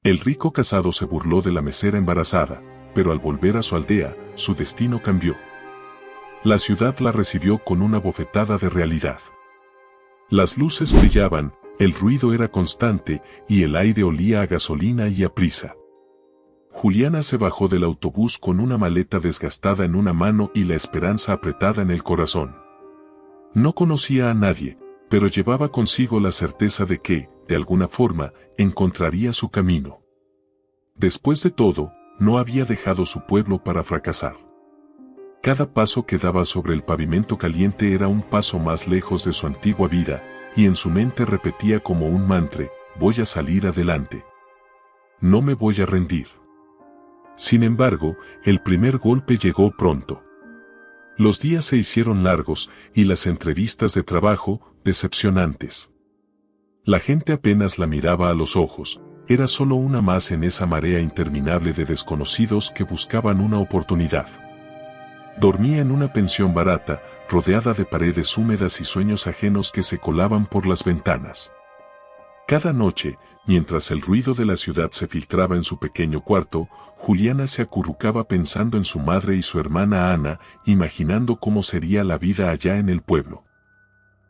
El rico casado se burló de la mesera embarazada, pero al volver a su aldea, su destino cambió. La ciudad la recibió con una bofetada de realidad. Las luces brillaban, el ruido era constante y el aire olía a gasolina y a prisa. Juliana se bajó del autobús con una maleta desgastada en una mano y la esperanza apretada en el corazón. No conocía a nadie, pero llevaba consigo la certeza de que, de alguna forma, encontraría su camino. Después de todo, no había dejado su pueblo para fracasar. Cada paso que daba sobre el pavimento caliente era un paso más lejos de su antigua vida, y en su mente repetía como un mantra: voy a salir adelante. No me voy a rendir. Sin embargo, el primer golpe llegó pronto. Los días se hicieron largos y las entrevistas de trabajo, decepcionantes. La gente apenas la miraba a los ojos, era solo una más en esa marea interminable de desconocidos que buscaban una oportunidad. Dormía en una pensión barata, rodeada de paredes húmedas y sueños ajenos que se colaban por las ventanas. Cada noche, mientras el ruido de la ciudad se filtraba en su pequeño cuarto, Juliana se acurrucaba pensando en su madre y su hermana Ana, imaginando cómo sería la vida allá en el pueblo.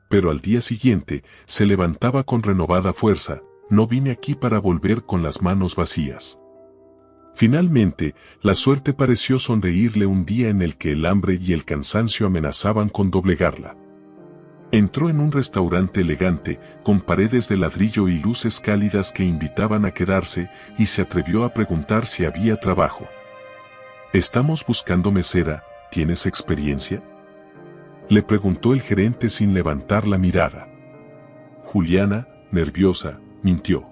Pero al día siguiente, se levantaba con renovada fuerza: no vine aquí para volver con las manos vacías. Finalmente, la suerte pareció sonreírle un día en el que el hambre y el cansancio amenazaban con doblegarla. Entró en un restaurante elegante, con paredes de ladrillo y luces cálidas que invitaban a quedarse, y se atrevió a preguntar si había trabajo. «Estamos buscando mesera, ¿tienes experiencia?», le preguntó el gerente sin levantar la mirada. Juliana, nerviosa, mintió.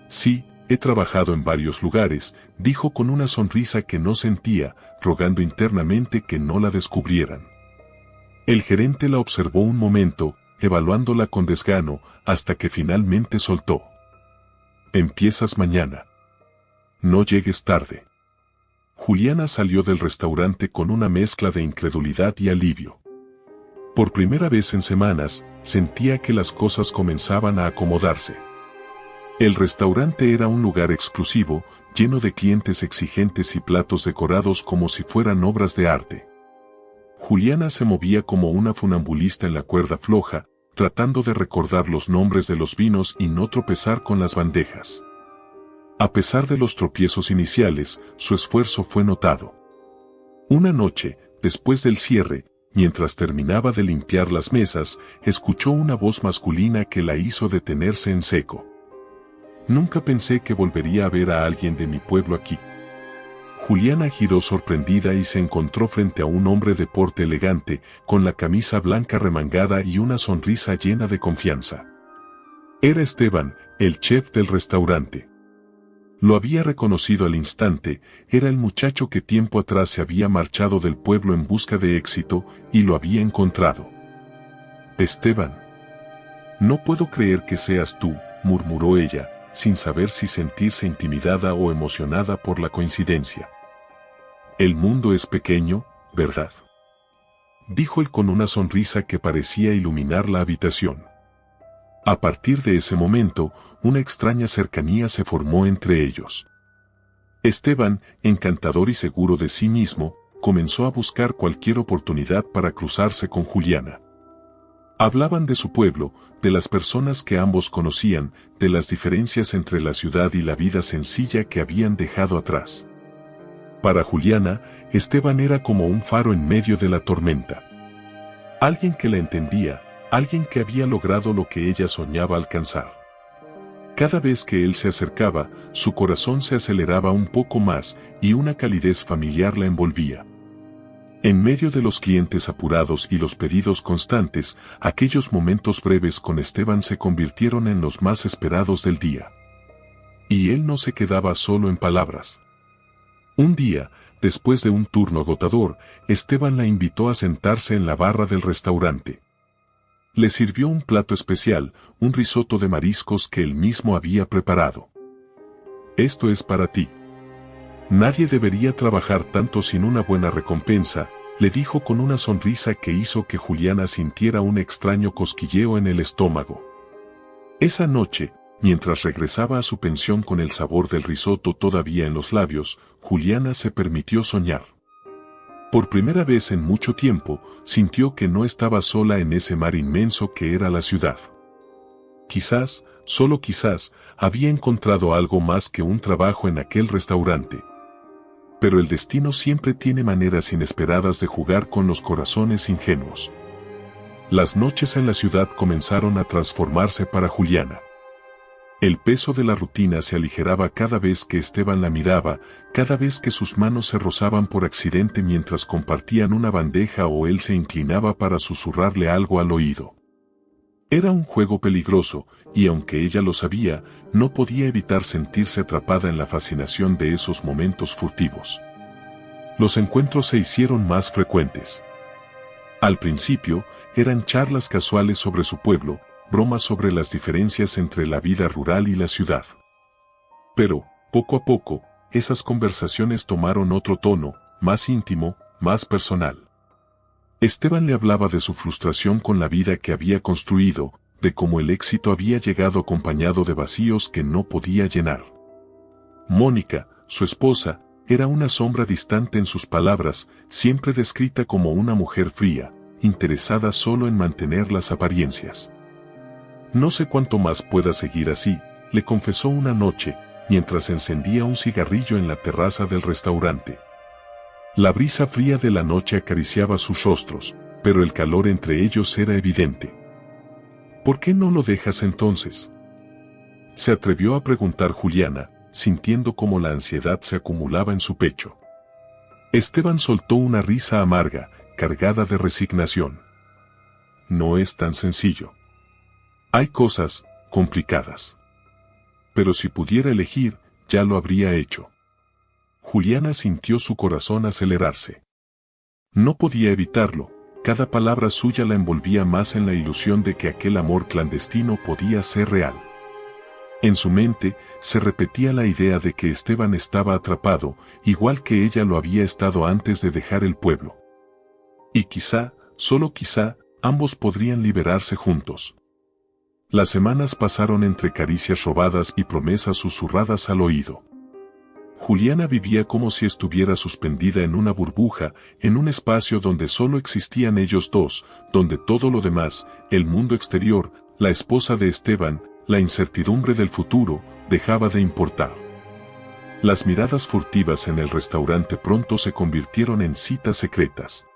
«Sí, he trabajado en varios lugares», dijo con una sonrisa que no sentía, rogando internamente que no la descubrieran. El gerente la observó un momento, evaluándola con desgano, hasta que finalmente soltó: «Empiezas mañana. No llegues tarde». Juliana salió del restaurante con una mezcla de incredulidad y alivio. Por primera vez en semanas, sentía que las cosas comenzaban a acomodarse. El restaurante era un lugar exclusivo, lleno de clientes exigentes y platos decorados como si fueran obras de arte. Juliana se movía como una funambulista en la cuerda floja, tratando de recordar los nombres de los vinos y no tropezar con las bandejas. A pesar de los tropiezos iniciales, su esfuerzo fue notado. Una noche, después del cierre, mientras terminaba de limpiar las mesas, escuchó una voz masculina que la hizo detenerse en seco. «Nunca pensé que volvería a ver a alguien de mi pueblo aquí». Juliana giró sorprendida y se encontró frente a un hombre de porte elegante, con la camisa blanca remangada y una sonrisa llena de confianza. Era Esteban, el chef del restaurante. Lo había reconocido al instante, era el muchacho que tiempo atrás se había marchado del pueblo en busca de éxito, y lo había encontrado. «Esteban. No puedo creer que seas tú», murmuró ella, sin saber si sentirse intimidada o emocionada por la coincidencia. «El mundo es pequeño, ¿verdad?», dijo él con una sonrisa que parecía iluminar la habitación. A partir de ese momento, una extraña cercanía se formó entre ellos. Esteban, encantador y seguro de sí mismo, comenzó a buscar cualquier oportunidad para cruzarse con Juliana. Hablaban de su pueblo, de las personas que ambos conocían, de las diferencias entre la ciudad y la vida sencilla que habían dejado atrás. Para Juliana, Esteban era como un faro en medio de la tormenta. Alguien que la entendía, alguien que había logrado lo que ella soñaba alcanzar. Cada vez que él se acercaba, su corazón se aceleraba un poco más y una calidez familiar la envolvía. En medio de los clientes apurados y los pedidos constantes, aquellos momentos breves con Esteban se convirtieron en los más esperados del día. Y él no se quedaba solo en palabras. Un día, después de un turno agotador, Esteban la invitó a sentarse en la barra del restaurante. Le sirvió un plato especial, un risotto de mariscos que él mismo había preparado. «Esto es para ti. Nadie debería trabajar tanto sin una buena recompensa», le dijo con una sonrisa que hizo que Juliana sintiera un extraño cosquilleo en el estómago. Esa noche, mientras regresaba a su pensión con el sabor del risotto todavía en los labios, Juliana se permitió soñar. Por primera vez en mucho tiempo, sintió que no estaba sola en ese mar inmenso que era la ciudad. Quizás, solo quizás, había encontrado algo más que un trabajo en aquel restaurante. Pero el destino siempre tiene maneras inesperadas de jugar con los corazones ingenuos. Las noches en la ciudad comenzaron a transformarse para Juliana. El peso de la rutina se aligeraba cada vez que Esteban la miraba, cada vez que sus manos se rozaban por accidente mientras compartían una bandeja o él se inclinaba para susurrarle algo al oído. Era un juego peligroso, y aunque ella lo sabía, no podía evitar sentirse atrapada en la fascinación de esos momentos furtivos. Los encuentros se hicieron más frecuentes. Al principio, eran charlas casuales sobre su pueblo, bromas sobre las diferencias entre la vida rural y la ciudad. Pero, poco a poco, esas conversaciones tomaron otro tono, más íntimo, más personal. Esteban le hablaba de su frustración con la vida que había construido, de cómo el éxito había llegado acompañado de vacíos que no podía llenar. Mónica, su esposa, era una sombra distante en sus palabras, siempre descrita como una mujer fría, interesada solo en mantener las apariencias. No sé cuánto más pueda seguir así, le confesó una noche, mientras encendía un cigarrillo en la terraza del restaurante. La brisa fría de la noche acariciaba sus rostros, pero el calor entre ellos era evidente. ¿Por qué no lo dejas entonces?, se atrevió a preguntar Juliana, sintiendo cómo la ansiedad se acumulaba en su pecho. Esteban soltó una risa amarga, cargada de resignación. No es tan sencillo. Hay cosas complicadas. Pero si pudiera elegir, ya lo habría hecho. Juliana sintió su corazón acelerarse. No podía evitarlo, cada palabra suya la envolvía más en la ilusión de que aquel amor clandestino podía ser real. En su mente, se repetía la idea de que Esteban estaba atrapado, igual que ella lo había estado antes de dejar el pueblo. Y quizá, solo quizá, ambos podrían liberarse juntos. Las semanas pasaron entre caricias robadas y promesas susurradas al oído. Juliana vivía como si estuviera suspendida en una burbuja, en un espacio donde solo existían ellos dos, donde todo lo demás, el mundo exterior, la esposa de Esteban, la incertidumbre del futuro, dejaba de importar. Las miradas furtivas en el restaurante pronto se convirtieron en citas secretas.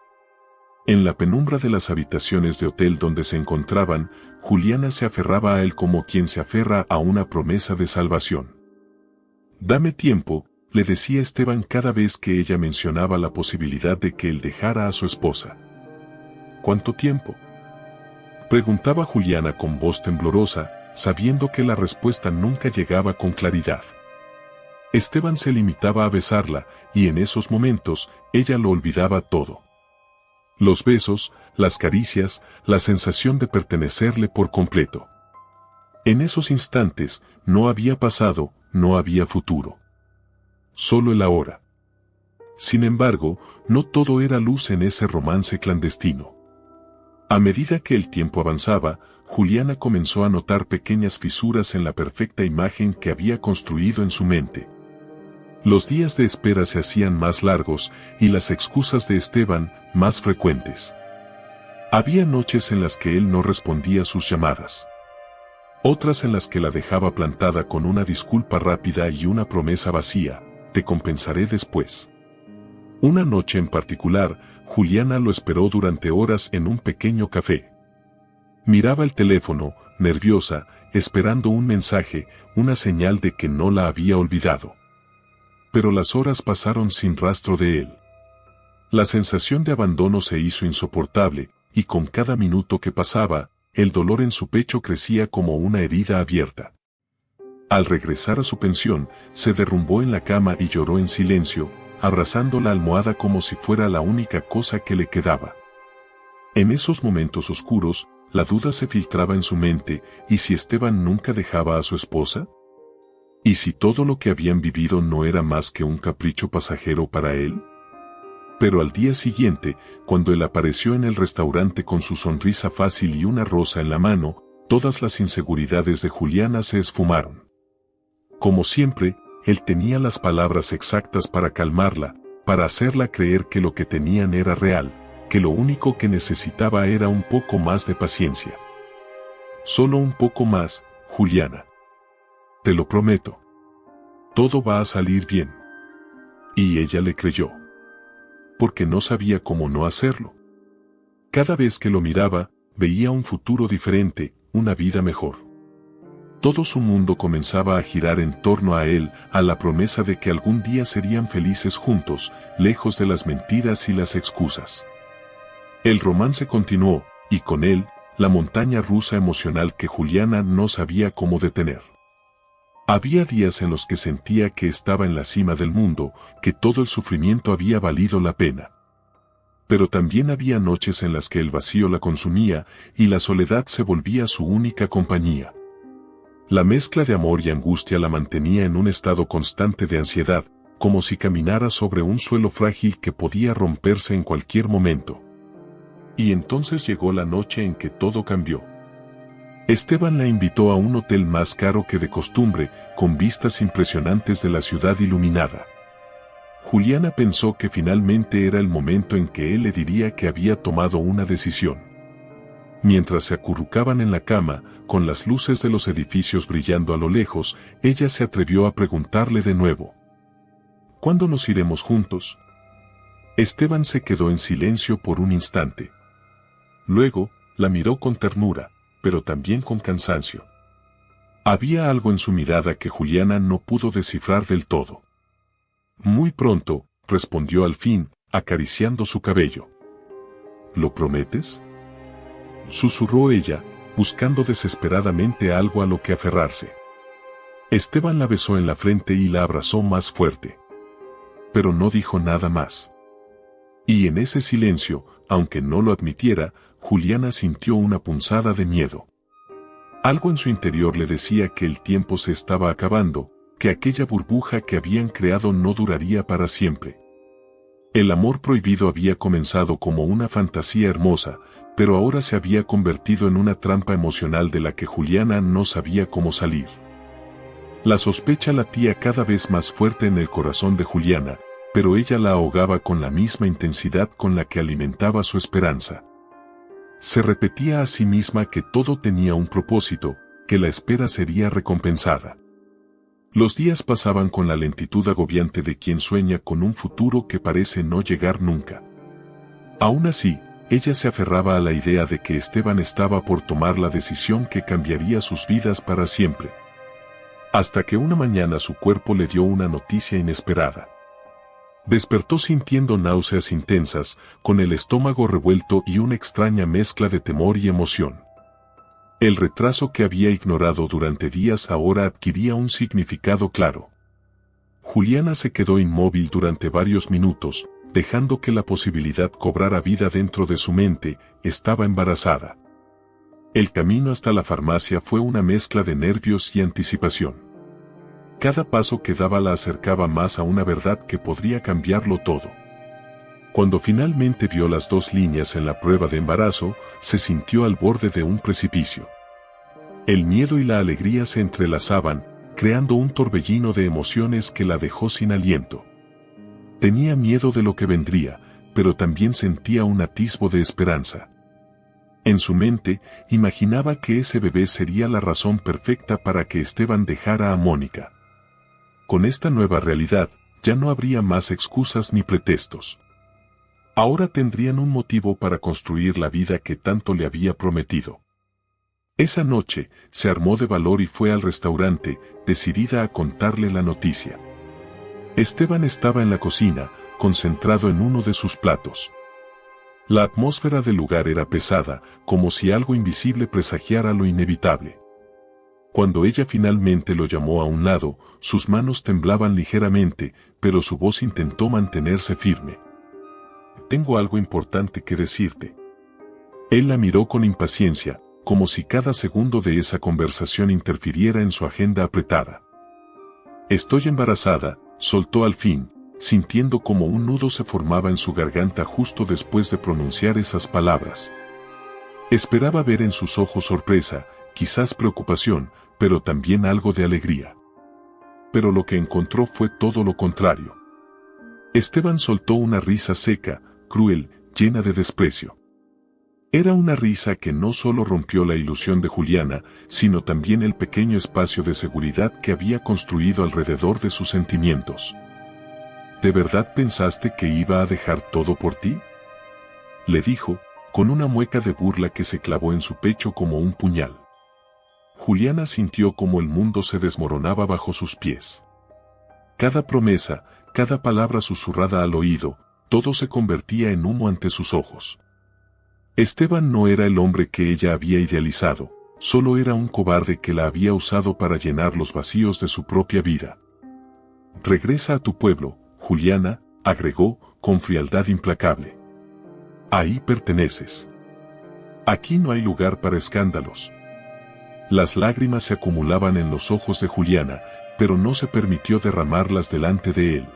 En la penumbra de las habitaciones de hotel donde se encontraban, Juliana se aferraba a él como quien se aferra a una promesa de salvación. «Dame tiempo», le decía Esteban cada vez que ella mencionaba la posibilidad de que él dejara a su esposa. «¿Cuánto tiempo?», preguntaba Juliana con voz temblorosa, sabiendo que la respuesta nunca llegaba con claridad. Esteban se limitaba a besarla, y en esos momentos, ella lo olvidaba todo. Los besos, las caricias, la sensación de pertenecerle por completo. En esos instantes, no había pasado, no había futuro. Solo el ahora. Sin embargo, no todo era luz en ese romance clandestino. A medida que el tiempo avanzaba, Juliana comenzó a notar pequeñas fisuras en la perfecta imagen que había construido en su mente. Los días de espera se hacían más largos y las excusas de Esteban más frecuentes. Había noches en las que él no respondía a sus llamadas. Otras en las que la dejaba plantada con una disculpa rápida y una promesa vacía: te compensaré después. Una noche en particular, Juliana lo esperó durante horas en un pequeño café. Miraba el teléfono, nerviosa, esperando un mensaje, una señal de que no la había olvidado. Pero las horas pasaron sin rastro de él. La sensación de abandono se hizo insoportable, y con cada minuto que pasaba, el dolor en su pecho crecía como una herida abierta. Al regresar a su pensión, se derrumbó en la cama y lloró en silencio, abrazando la almohada como si fuera la única cosa que le quedaba. En esos momentos oscuros, la duda se filtraba en su mente: ¿y si Esteban nunca dejaba a su esposa? ¿Y si todo lo que habían vivido no era más que un capricho pasajero para él? Pero al día siguiente, cuando él apareció en el restaurante con su sonrisa fácil y una rosa en la mano, todas las inseguridades de Juliana se esfumaron. Como siempre, él tenía las palabras exactas para calmarla, para hacerla creer que lo que tenían era real, que lo único que necesitaba era un poco más de paciencia. Solo un poco más, Juliana. Te lo prometo. Todo va a salir bien. Y ella le creyó. Porque no sabía cómo no hacerlo. Cada vez que lo miraba, veía un futuro diferente, una vida mejor. Todo su mundo comenzaba a girar en torno a él, a la promesa de que algún día serían felices juntos, lejos de las mentiras y las excusas. El romance continuó, y con él, la montaña rusa emocional que Juliana no sabía cómo detener. Había días en los que sentía que estaba en la cima del mundo, que todo el sufrimiento había valido la pena. Pero también había noches en las que el vacío la consumía, y la soledad se volvía su única compañía. La mezcla de amor y angustia la mantenía en un estado constante de ansiedad, como si caminara sobre un suelo frágil que podía romperse en cualquier momento. Y entonces llegó la noche en que todo cambió. Esteban la invitó a un hotel más caro que de costumbre, con vistas impresionantes de la ciudad iluminada. Juliana pensó que finalmente era el momento en que él le diría que había tomado una decisión. Mientras se acurrucaban en la cama, con las luces de los edificios brillando a lo lejos, ella se atrevió a preguntarle de nuevo: ¿cuándo nos iremos juntos? Esteban se quedó en silencio por un instante. Luego, la miró con ternura, pero también con cansancio. Había algo en su mirada que Juliana no pudo descifrar del todo. Muy pronto, respondió al fin, acariciando su cabello. ¿Lo prometes?, susurró ella, buscando desesperadamente algo a lo que aferrarse. Esteban la besó en la frente y la abrazó más fuerte. Pero no dijo nada más. Y en ese silencio, aunque no lo admitiera, Juliana sintió una punzada de miedo. Algo en su interior le decía que el tiempo se estaba acabando, que aquella burbuja que habían creado no duraría para siempre. El amor prohibido había comenzado como una fantasía hermosa, pero ahora se había convertido en una trampa emocional de la que Juliana no sabía cómo salir. La sospecha latía cada vez más fuerte en el corazón de Juliana, pero ella la ahogaba con la misma intensidad con la que alimentaba su esperanza. Se repetía a sí misma que todo tenía un propósito, que la espera sería recompensada. Los días pasaban con la lentitud agobiante de quien sueña con un futuro que parece no llegar nunca. Aún así, ella se aferraba a la idea de que Esteban estaba por tomar la decisión que cambiaría sus vidas para siempre. Hasta que una mañana su cuerpo le dio una noticia inesperada. Despertó sintiendo náuseas intensas, con el estómago revuelto y una extraña mezcla de temor y emoción. El retraso que había ignorado durante días ahora adquiría un significado claro. Juliana se quedó inmóvil durante varios minutos, dejando que la posibilidad cobrara vida dentro de su mente. Estaba embarazada. El camino hasta la farmacia fue una mezcla de nervios y anticipación. Cada paso que daba la acercaba más a una verdad que podría cambiarlo todo. Cuando finalmente vio las 2 líneas en la prueba de embarazo, se sintió al borde de un precipicio. El miedo y la alegría se entrelazaban, creando un torbellino de emociones que la dejó sin aliento. Tenía miedo de lo que vendría, pero también sentía un atisbo de esperanza. En su mente, imaginaba que ese bebé sería la razón perfecta para que Esteban dejara a Mónica. Con esta nueva realidad, ya no habría más excusas ni pretextos. Ahora tendrían un motivo para construir la vida que tanto le había prometido. Esa noche, se armó de valor y fue al restaurante, decidida a contarle la noticia. Esteban estaba en la cocina, concentrado en uno de sus platos. La atmósfera del lugar era pesada, como si algo invisible presagiara lo inevitable. Cuando ella finalmente lo llamó a un lado, sus manos temblaban ligeramente, pero su voz intentó mantenerse firme. «Tengo algo importante que decirte». Él la miró con impaciencia, como si cada segundo de esa conversación interfiriera en su agenda apretada. «Estoy embarazada», soltó al fin, sintiendo como un nudo se formaba en su garganta justo después de pronunciar esas palabras. Esperaba ver en sus ojos sorpresa, quizás preocupación, pero también algo de alegría. Pero lo que encontró fue todo lo contrario. Esteban soltó una risa seca, cruel, llena de desprecio. Era una risa que no solo rompió la ilusión de Juliana, sino también el pequeño espacio de seguridad que había construido alrededor de sus sentimientos. ¿De verdad pensaste que iba a dejar todo por ti?, le dijo, con una mueca de burla que se clavó en su pecho como un puñal. Juliana sintió como el mundo se desmoronaba bajo sus pies. Cada promesa, cada palabra susurrada al oído, todo se convertía en humo ante sus ojos. Esteban no era el hombre que ella había idealizado, solo era un cobarde que la había usado para llenar los vacíos de su propia vida. Regresa a tu pueblo, Juliana, agregó, con frialdad implacable. Ahí perteneces. Aquí no hay lugar para escándalos. Las lágrimas se acumulaban en los ojos de Juliana, pero no se permitió derramarlas delante de él.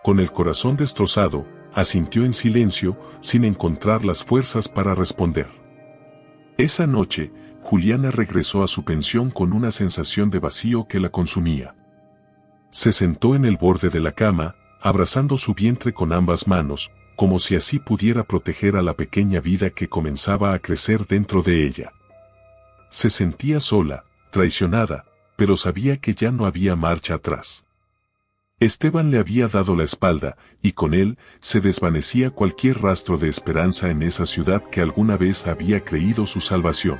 Con el corazón destrozado, asintió en silencio, sin encontrar las fuerzas para responder. Esa noche, Juliana regresó a su pensión con una sensación de vacío que la consumía. Se sentó en el borde de la cama, abrazando su vientre con ambas manos, como si así pudiera proteger a la pequeña vida que comenzaba a crecer dentro de ella. Se sentía sola, traicionada, pero sabía que ya no había marcha atrás. Esteban le había dado la espalda, y con él se desvanecía cualquier rastro de esperanza en esa ciudad que alguna vez había creído su salvación.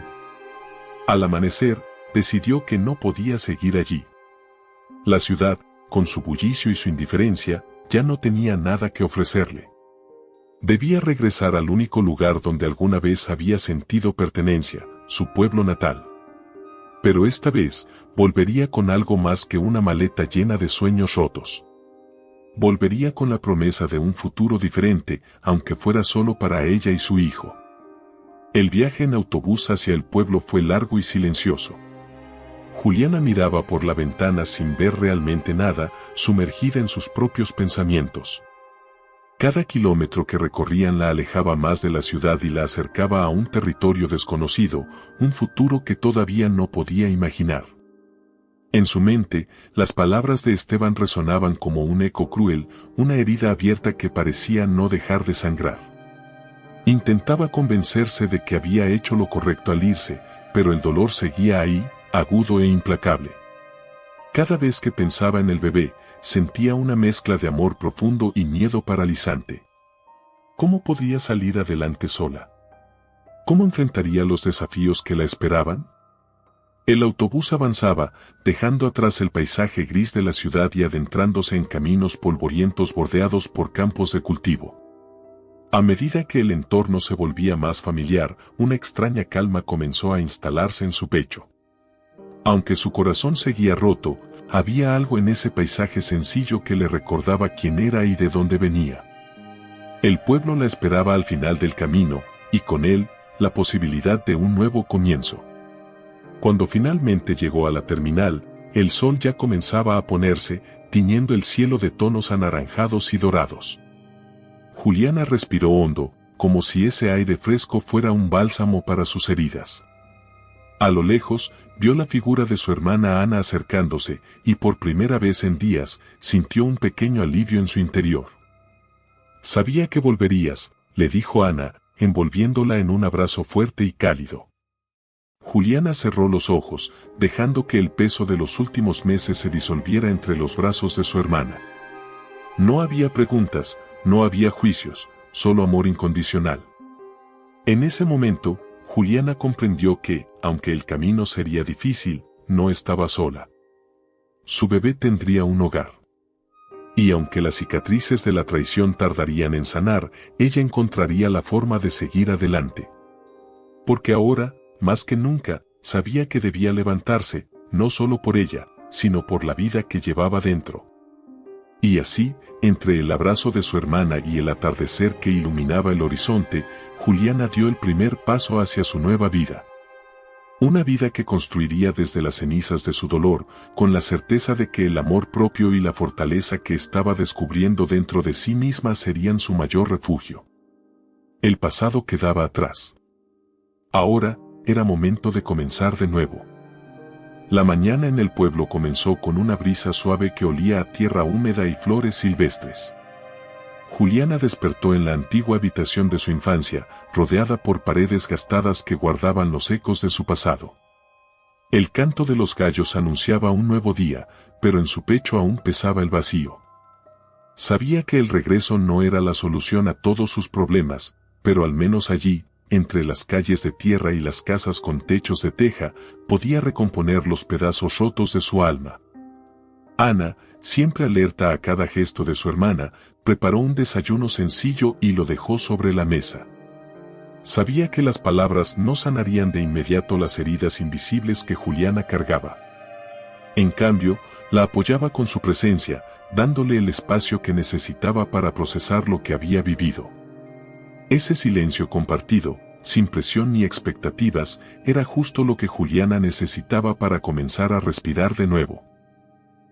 Al amanecer, decidió que no podía seguir allí. La ciudad, con su bullicio y su indiferencia, ya no tenía nada que ofrecerle. Debía regresar al único lugar donde alguna vez había sentido pertenencia, su pueblo natal. Pero esta vez, volvería con algo más que una maleta llena de sueños rotos. Volvería con la promesa de un futuro diferente, aunque fuera solo para ella y su hijo. El viaje en autobús hacia el pueblo fue largo y silencioso. Juliana miraba por la ventana sin ver realmente nada, sumergida en sus propios pensamientos. Cada kilómetro que recorrían la alejaba más de la ciudad y la acercaba a un territorio desconocido, un futuro que todavía no podía imaginar. En su mente, las palabras de Esteban resonaban como un eco cruel, una herida abierta que parecía no dejar de sangrar. Intentaba convencerse de que había hecho lo correcto al irse, pero el dolor seguía ahí, agudo e implacable. Cada vez que pensaba en el bebé, sentía una mezcla de amor profundo y miedo paralizante. ¿Cómo podía salir adelante sola? ¿Cómo enfrentaría los desafíos que la esperaban? El autobús avanzaba, dejando atrás el paisaje gris de la ciudad y adentrándose en caminos polvorientos bordeados por campos de cultivo. A medida que el entorno se volvía más familiar, una extraña calma comenzó a instalarse en su pecho. Aunque su corazón seguía roto, había algo en ese paisaje sencillo que le recordaba quién era y de dónde venía. El pueblo la esperaba al final del camino, y con él, la posibilidad de un nuevo comienzo. Cuando finalmente llegó a la terminal, el sol ya comenzaba a ponerse, tiñendo el cielo de tonos anaranjados y dorados. Juliana respiró hondo, como si ese aire fresco fuera un bálsamo para sus heridas. A lo lejos, vio la figura de su hermana Ana acercándose, y por primera vez en días, sintió un pequeño alivio en su interior. «Sabía que volverías», le dijo Ana, envolviéndola en un abrazo fuerte y cálido. Juliana cerró los ojos, dejando que el peso de los últimos meses se disolviera entre los brazos de su hermana. No había preguntas, no había juicios, solo amor incondicional. En ese momento, Juliana comprendió que, aunque el camino sería difícil, no estaba sola. Su bebé tendría un hogar. Y aunque las cicatrices de la traición tardarían en sanar, ella encontraría la forma de seguir adelante. Porque ahora, más que nunca, sabía que debía levantarse, no solo por ella, sino por la vida que llevaba dentro. Y así, entre el abrazo de su hermana y el atardecer que iluminaba el horizonte, Juliana dio el primer paso hacia su nueva vida. Una vida que construiría desde las cenizas de su dolor, con la certeza de que el amor propio y la fortaleza que estaba descubriendo dentro de sí misma serían su mayor refugio. El pasado quedaba atrás. Ahora, era momento de comenzar de nuevo. La mañana en el pueblo comenzó con una brisa suave que olía a tierra húmeda y flores silvestres. Juliana despertó en la antigua habitación de su infancia, rodeada por paredes gastadas que guardaban los ecos de su pasado. El canto de los gallos anunciaba un nuevo día, pero en su pecho aún pesaba el vacío. Sabía que el regreso no era la solución a todos sus problemas, pero al menos allí, entre las calles de tierra y las casas con techos de teja, podía recomponer los pedazos rotos de su alma. Ana, siempre alerta a cada gesto de su hermana, preparó un desayuno sencillo y lo dejó sobre la mesa. Sabía que las palabras no sanarían de inmediato las heridas invisibles que Juliana cargaba. En cambio, la apoyaba con su presencia, dándole el espacio que necesitaba para procesar lo que había vivido. Ese silencio compartido, sin presión ni expectativas, era justo lo que Juliana necesitaba para comenzar a respirar de nuevo.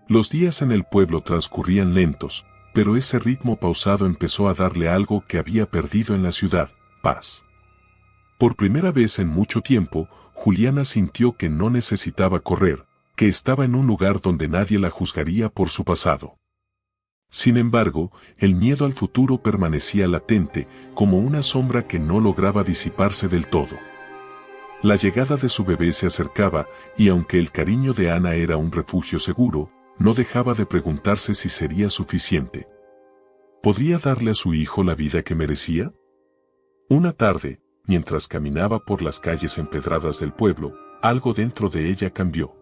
Los días en el pueblo transcurrían lentos, pero ese ritmo pausado empezó a darle algo que había perdido en la ciudad: paz. Por primera vez en mucho tiempo, Juliana sintió que no necesitaba correr, que estaba en un lugar donde nadie la juzgaría por su pasado. Sin embargo, el miedo al futuro permanecía latente, como una sombra que no lograba disiparse del todo. La llegada de su bebé se acercaba, y aunque el cariño de Ana era un refugio seguro, no dejaba de preguntarse si sería suficiente. ¿Podría darle a su hijo la vida que merecía? Una tarde, mientras caminaba por las calles empedradas del pueblo, algo dentro de ella cambió.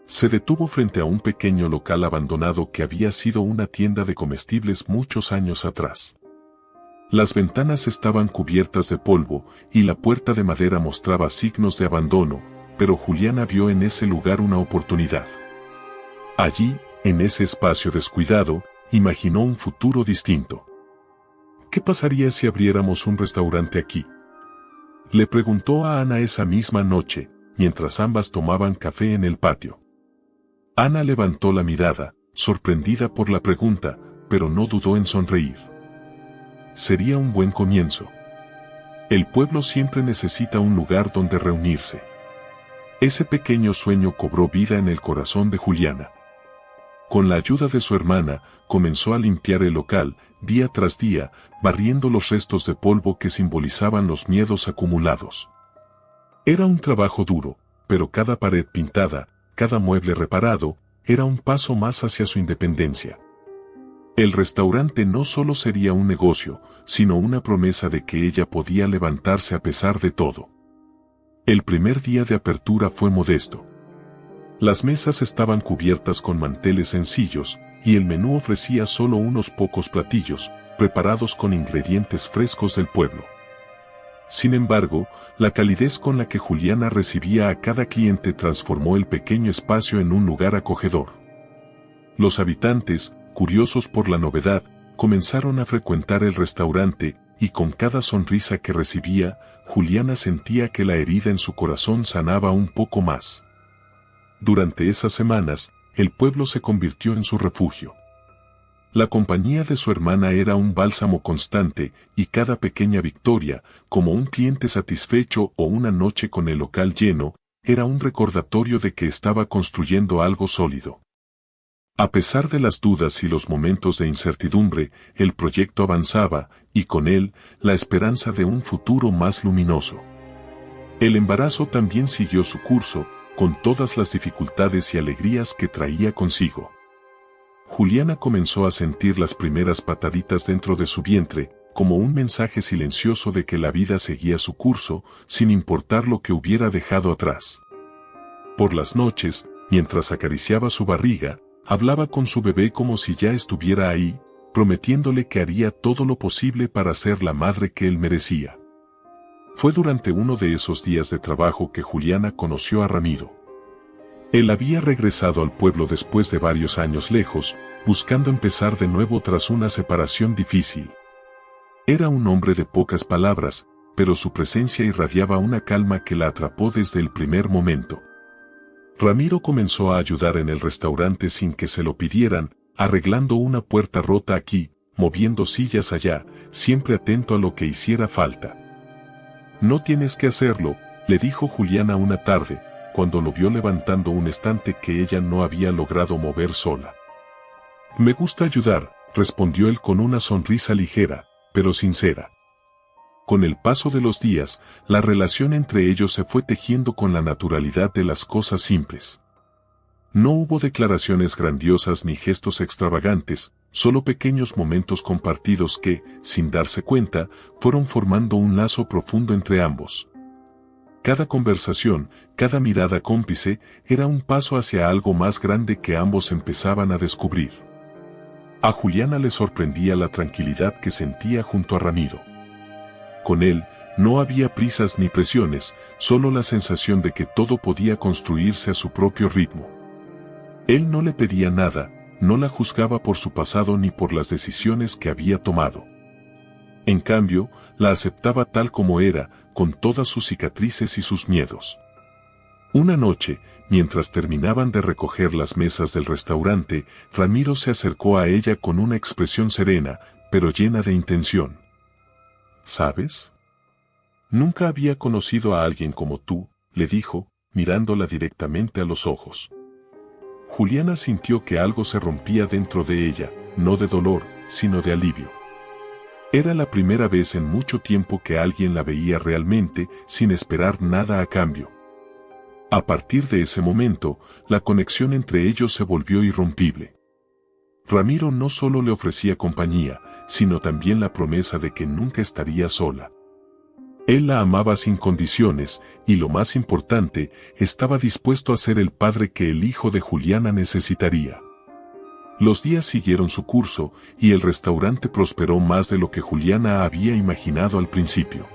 Se detuvo frente a un pequeño local abandonado que había sido una tienda de comestibles muchos años atrás. Las ventanas estaban cubiertas de polvo, y la puerta de madera mostraba signos de abandono, pero Juliana vio en ese lugar una oportunidad. Allí, en ese espacio descuidado, imaginó un futuro distinto. ¿Qué pasaría si abriéramos un restaurante aquí?, le preguntó a Ana esa misma noche, mientras ambas tomaban café en el patio. Ana levantó la mirada, sorprendida por la pregunta, pero no dudó en sonreír. Sería un buen comienzo. El pueblo siempre necesita un lugar donde reunirse. Ese pequeño sueño cobró vida en el corazón de Juliana. Con la ayuda de su hermana, comenzó a limpiar el local, día tras día, barriendo los restos de polvo que simbolizaban los miedos acumulados. Era un trabajo duro, pero cada pared pintada, cada mueble reparado, era un paso más hacia su independencia. El restaurante no solo sería un negocio, sino una promesa de que ella podía levantarse a pesar de todo. El primer día de apertura fue modesto. Las mesas estaban cubiertas con manteles sencillos, y el menú ofrecía solo unos pocos platillos, preparados con ingredientes frescos del pueblo. Sin embargo, la calidez con la que Juliana recibía a cada cliente transformó el pequeño espacio en un lugar acogedor. Los habitantes, curiosos por la novedad, comenzaron a frecuentar el restaurante, y con cada sonrisa que recibía, Juliana sentía que la herida en su corazón sanaba un poco más. Durante esas semanas, el pueblo se convirtió en su refugio. La compañía de su hermana era un bálsamo constante, y cada pequeña victoria, como un cliente satisfecho o una noche con el local lleno, era un recordatorio de que estaba construyendo algo sólido. A pesar de las dudas y los momentos de incertidumbre, el proyecto avanzaba, y con él, la esperanza de un futuro más luminoso. El embarazo también siguió su curso, con todas las dificultades y alegrías que traía consigo. Juliana comenzó a sentir las primeras pataditas dentro de su vientre, como un mensaje silencioso de que la vida seguía su curso, sin importar lo que hubiera dejado atrás. Por las noches, mientras acariciaba su barriga, hablaba con su bebé como si ya estuviera ahí, prometiéndole que haría todo lo posible para ser la madre que él merecía. Fue durante uno de esos días de trabajo que Juliana conoció a Ramiro. Él había regresado al pueblo después de varios años lejos, buscando empezar de nuevo tras una separación difícil. Era un hombre de pocas palabras, pero su presencia irradiaba una calma que la atrapó desde el primer momento. Ramiro comenzó a ayudar en el restaurante sin que se lo pidieran, arreglando una puerta rota aquí, moviendo sillas allá, siempre atento a lo que hiciera falta. «No tienes que hacerlo», le dijo Juliana una tarde, cuando lo vio levantando un estante que ella no había logrado mover sola. Me gusta ayudar, respondió él con una sonrisa ligera, pero sincera. Con el paso de los días, la relación entre ellos se fue tejiendo con la naturalidad de las cosas simples. No hubo declaraciones grandiosas ni gestos extravagantes, solo pequeños momentos compartidos que, sin darse cuenta, fueron formando un lazo profundo entre ambos. Cada conversación, cada mirada cómplice, era un paso hacia algo más grande que ambos empezaban a descubrir. A Juliana le sorprendía la tranquilidad que sentía junto a Ramiro. Con él, no había prisas ni presiones, solo la sensación de que todo podía construirse a su propio ritmo. Él no le pedía nada, no la juzgaba por su pasado ni por las decisiones que había tomado. En cambio, la aceptaba tal como era, con todas sus cicatrices y sus miedos. Una noche, mientras terminaban de recoger las mesas del restaurante, Ramiro se acercó a ella con una expresión serena, pero llena de intención. ¿Sabes? Nunca había conocido a alguien como tú, le dijo, mirándola directamente a los ojos. Juliana sintió que algo se rompía dentro de ella, no de dolor, sino de alivio. Era la primera vez en mucho tiempo que alguien la veía realmente, sin esperar nada a cambio. A partir de ese momento, la conexión entre ellos se volvió irrompible. Ramiro no solo le ofrecía compañía, sino también la promesa de que nunca estaría sola. Él la amaba sin condiciones, y lo más importante, estaba dispuesto a ser el padre que el hijo de Juliana necesitaría. Los días siguieron su curso, y el restaurante prosperó más de lo que Juliana había imaginado al principio.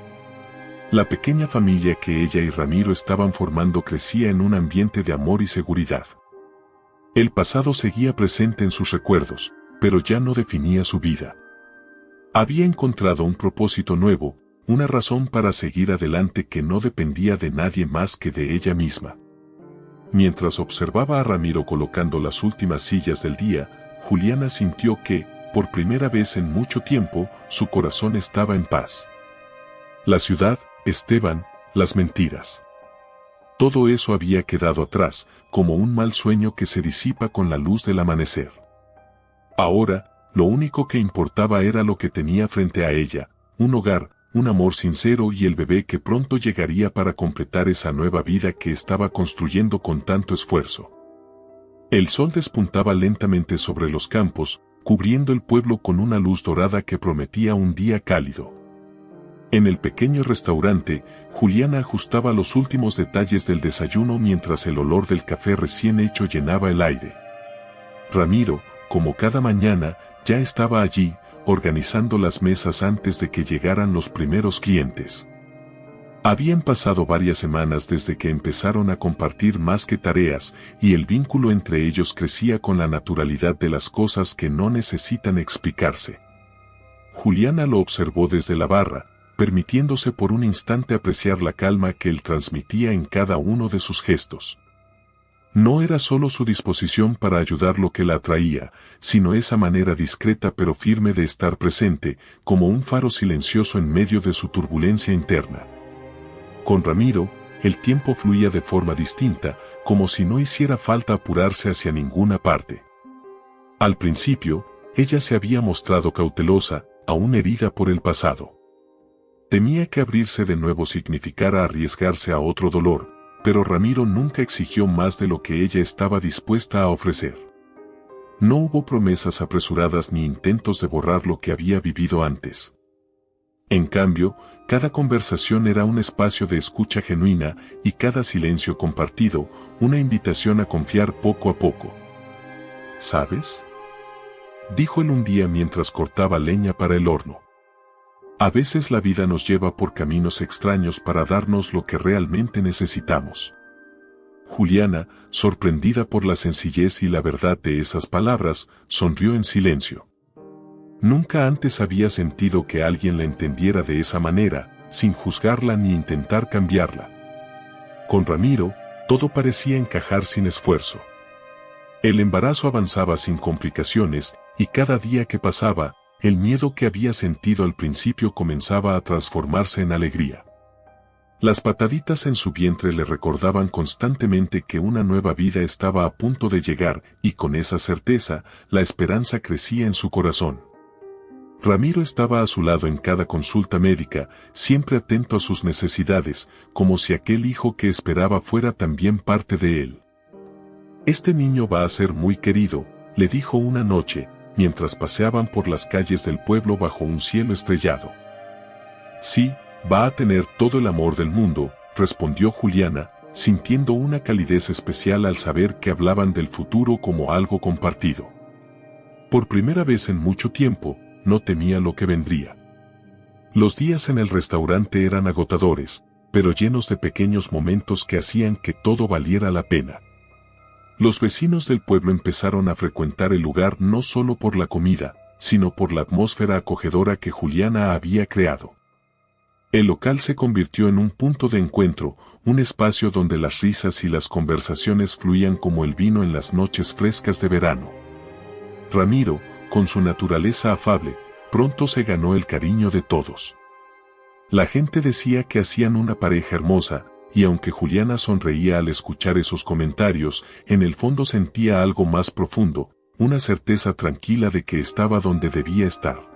La pequeña familia que ella y Ramiro estaban formando crecía en un ambiente de amor y seguridad. El pasado seguía presente en sus recuerdos, pero ya no definía su vida. Había encontrado un propósito nuevo, una razón para seguir adelante que no dependía de nadie más que de ella misma. Mientras observaba a Ramiro colocando las últimas sillas del día, Juliana sintió que, por primera vez en mucho tiempo, su corazón estaba en paz. La ciudad, Esteban, las mentiras. Todo eso había quedado atrás, como un mal sueño que se disipa con la luz del amanecer. Ahora, lo único que importaba era lo que tenía frente a ella, un hogar, un amor sincero y el bebé que pronto llegaría para completar esa nueva vida que estaba construyendo con tanto esfuerzo. El sol despuntaba lentamente sobre los campos, cubriendo el pueblo con una luz dorada que prometía un día cálido. En el pequeño restaurante, Juliana ajustaba los últimos detalles del desayuno mientras el olor del café recién hecho llenaba el aire. Ramiro, como cada mañana, ya estaba allí, organizando las mesas antes de que llegaran los primeros clientes. Habían pasado varias semanas desde que empezaron a compartir más que tareas, y el vínculo entre ellos crecía con la naturalidad de las cosas que no necesitan explicarse. Juliana lo observó desde la barra, permitiéndose por un instante apreciar la calma que él transmitía en cada uno de sus gestos. No era solo su disposición para ayudar lo que la atraía, sino esa manera discreta pero firme de estar presente, como un faro silencioso en medio de su turbulencia interna. Con Ramiro, el tiempo fluía de forma distinta, como si no hiciera falta apurarse hacia ninguna parte. Al principio, ella se había mostrado cautelosa, aún herida por el pasado. Temía que abrirse de nuevo significara arriesgarse a otro dolor, pero Ramiro nunca exigió más de lo que ella estaba dispuesta a ofrecer. No hubo promesas apresuradas ni intentos de borrar lo que había vivido antes. En cambio, cada conversación era un espacio de escucha genuina y cada silencio compartido, una invitación a confiar poco a poco. ¿Sabes?, dijo él un día mientras cortaba leña para el horno. A veces la vida nos lleva por caminos extraños para darnos lo que realmente necesitamos. Juliana, sorprendida por la sencillez y la verdad de esas palabras, sonrió en silencio. Nunca antes había sentido que alguien la entendiera de esa manera, sin juzgarla ni intentar cambiarla. Con Ramiro, todo parecía encajar sin esfuerzo. El embarazo avanzaba sin complicaciones, y cada día que pasaba, el miedo que había sentido al principio comenzaba a transformarse en alegría. Las pataditas en su vientre le recordaban constantemente que una nueva vida estaba a punto de llegar, y con esa certeza, la esperanza crecía en su corazón. Ramiro estaba a su lado en cada consulta médica, siempre atento a sus necesidades, como si aquel hijo que esperaba fuera también parte de él. «Este niño va a ser muy querido», le dijo una noche, mientras paseaban por las calles del pueblo bajo un cielo estrellado. «Sí, va a tener todo el amor del mundo», respondió Juliana, sintiendo una calidez especial al saber que hablaban del futuro como algo compartido. Por primera vez en mucho tiempo, no temía lo que vendría. Los días en el restaurante eran agotadores, pero llenos de pequeños momentos que hacían que todo valiera la pena. Los vecinos del pueblo empezaron a frecuentar el lugar no solo por la comida, sino por la atmósfera acogedora que Juliana había creado. El local se convirtió en un punto de encuentro, un espacio donde las risas y las conversaciones fluían como el vino en las noches frescas de verano. Ramiro, con su naturaleza afable, pronto se ganó el cariño de todos. La gente decía que hacían una pareja hermosa, y aunque Juliana sonreía al escuchar esos comentarios, en el fondo sentía algo más profundo, una certeza tranquila de que estaba donde debía estar.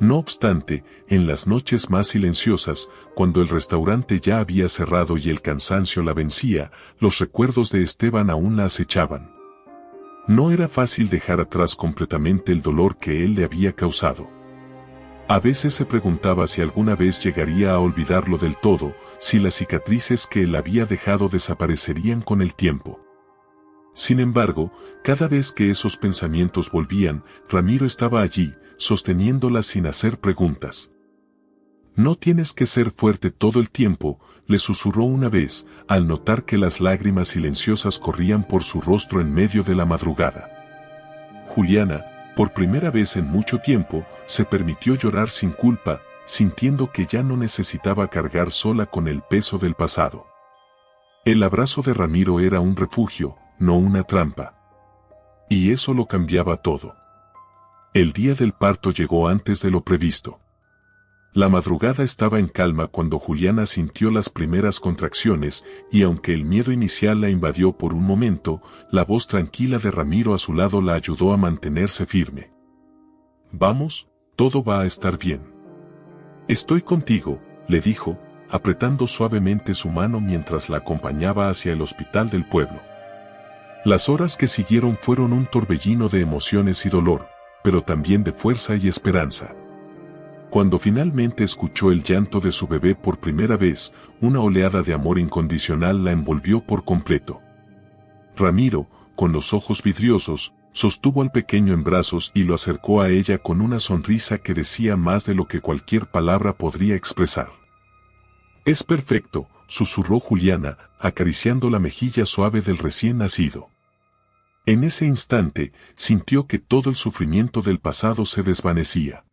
No obstante, en las noches más silenciosas, cuando el restaurante ya había cerrado y el cansancio la vencía, los recuerdos de Esteban aún la acechaban. No era fácil dejar atrás completamente el dolor que él le había causado. A veces se preguntaba si alguna vez llegaría a olvidarlo del todo, si las cicatrices que él había dejado desaparecerían con el tiempo. Sin embargo, cada vez que esos pensamientos volvían, Ramiro estaba allí, sosteniéndola sin hacer preguntas. «No tienes que ser fuerte todo el tiempo», le susurró una vez, al notar que las lágrimas silenciosas corrían por su rostro en medio de la madrugada. Juliana, por primera vez en mucho tiempo, se permitió llorar sin culpa, sintiendo que ya no necesitaba cargar sola con el peso del pasado. El abrazo de Ramiro era un refugio, no una trampa. Y eso lo cambiaba todo. El día del parto llegó antes de lo previsto. La madrugada estaba en calma cuando Juliana sintió las primeras contracciones, y aunque el miedo inicial la invadió por un momento, la voz tranquila de Ramiro a su lado la ayudó a mantenerse firme. «Vamos, todo va a estar bien. Estoy contigo», le dijo, apretando suavemente su mano mientras la acompañaba hacia el hospital del pueblo. Las horas que siguieron fueron un torbellino de emociones y dolor, pero también de fuerza y esperanza. Cuando finalmente escuchó el llanto de su bebé por primera vez, una oleada de amor incondicional la envolvió por completo. Ramiro, con los ojos vidriosos, sostuvo al pequeño en brazos y lo acercó a ella con una sonrisa que decía más de lo que cualquier palabra podría expresar. «Es perfecto», susurró Juliana, acariciando la mejilla suave del recién nacido. En ese instante, sintió que todo el sufrimiento del pasado se desvanecía.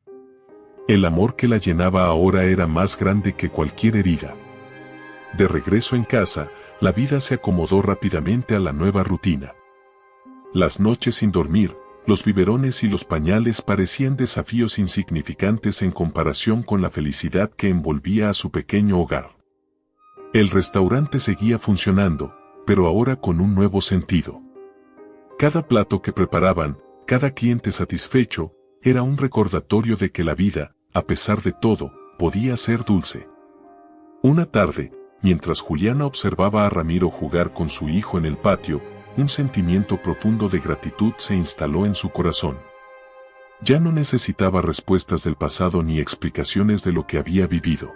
El amor que la llenaba ahora era más grande que cualquier herida. De regreso en casa, la vida se acomodó rápidamente a la nueva rutina. Las noches sin dormir, los biberones y los pañales parecían desafíos insignificantes en comparación con la felicidad que envolvía a su pequeño hogar. El restaurante seguía funcionando, pero ahora con un nuevo sentido. Cada plato que preparaban, cada cliente satisfecho, era un recordatorio de que la vida, a pesar de todo, podía ser dulce. Una tarde, mientras Juliana observaba a Ramiro jugar con su hijo en el patio, un sentimiento profundo de gratitud se instaló en su corazón. Ya no necesitaba respuestas del pasado ni explicaciones de lo que había vivido.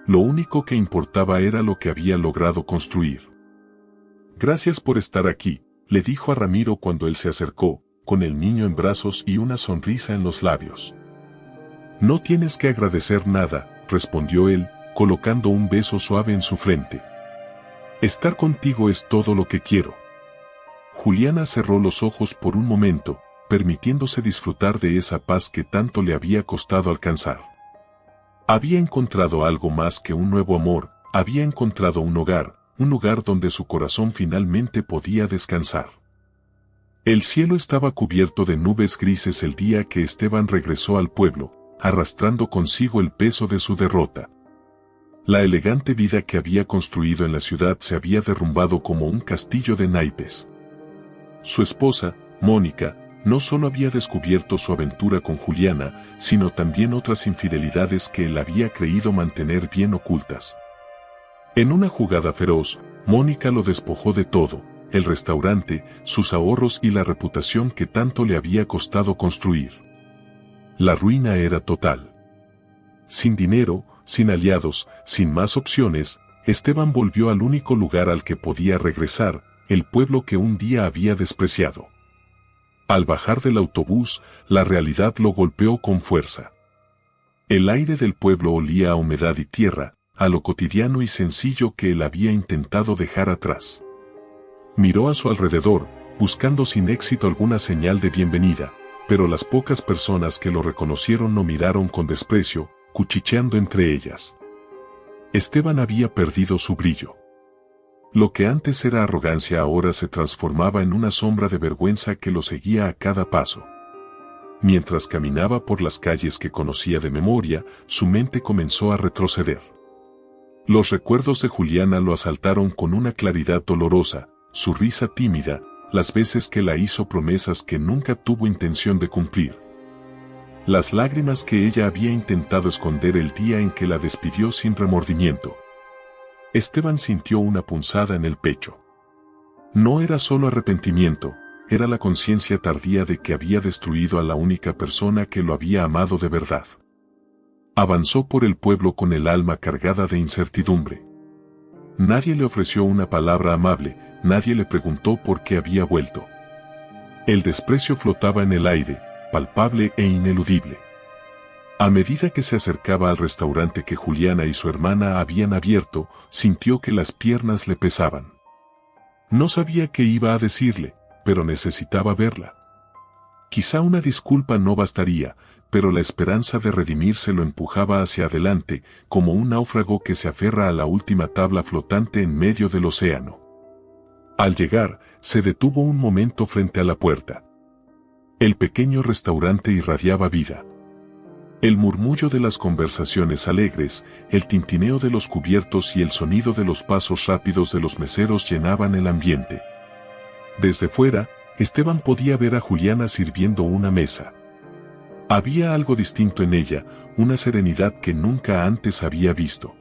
Lo único que importaba era lo que había logrado construir. «Gracias por estar aquí», le dijo a Ramiro cuando él se acercó, con el niño en brazos y una sonrisa en los labios. «No tienes que agradecer nada», respondió él, colocando un beso suave en su frente. «Estar contigo es todo lo que quiero». Juliana cerró los ojos por un momento, permitiéndose disfrutar de esa paz que tanto le había costado alcanzar. Había encontrado algo más que un nuevo amor, había encontrado un lugar donde su corazón finalmente podía descansar. El cielo estaba cubierto de nubes grises el día que Esteban regresó al pueblo, arrastrando consigo el peso de su derrota. La elegante vida que había construido en la ciudad se había derrumbado como un castillo de naipes. Su esposa, Mónica, no solo había descubierto su aventura con Juliana, sino también otras infidelidades que él había creído mantener bien ocultas. En una jugada feroz, Mónica lo despojó de todo, el restaurante, sus ahorros y la reputación que tanto le había costado construir. La ruina era total. Sin dinero, sin aliados, sin más opciones, Esteban volvió al único lugar al que podía regresar, el pueblo que un día había despreciado. Al bajar del autobús, la realidad lo golpeó con fuerza. El aire del pueblo olía a humedad y tierra, a lo cotidiano y sencillo que él había intentado dejar atrás. Miró a su alrededor, buscando sin éxito alguna señal de bienvenida, pero las pocas personas que lo reconocieron lo miraron con desprecio, cuchicheando entre ellas. Esteban había perdido su brillo. Lo que antes era arrogancia ahora se transformaba en una sombra de vergüenza que lo seguía a cada paso. Mientras caminaba por las calles que conocía de memoria, su mente comenzó a retroceder. Los recuerdos de Juliana lo asaltaron con una claridad dolorosa, su risa tímida, las veces que la hizo promesas que nunca tuvo intención de cumplir. Las lágrimas que ella había intentado esconder el día en que la despidió sin remordimiento. Esteban sintió una punzada en el pecho. No era solo arrepentimiento, era la conciencia tardía de que había destruido a la única persona que lo había amado de verdad. Avanzó por el pueblo con el alma cargada de incertidumbre. Nadie le ofreció una palabra amable, nadie le preguntó por qué había vuelto. El desprecio flotaba en el aire, palpable e ineludible. A medida que se acercaba al restaurante que Juliana y su hermana habían abierto, sintió que las piernas le pesaban. No sabía qué iba a decirle, pero necesitaba verla. Quizá una disculpa no bastaría, pero la esperanza de redimirse lo empujaba hacia adelante, como un náufrago que se aferra a la última tabla flotante en medio del océano. Al llegar, se detuvo un momento frente a la puerta. El pequeño restaurante irradiaba vida. El murmullo de las conversaciones alegres, el tintineo de los cubiertos y el sonido de los pasos rápidos de los meseros llenaban el ambiente. Desde fuera, Esteban podía ver a Juliana sirviendo una mesa. Había algo distinto en ella, una serenidad que nunca antes había visto.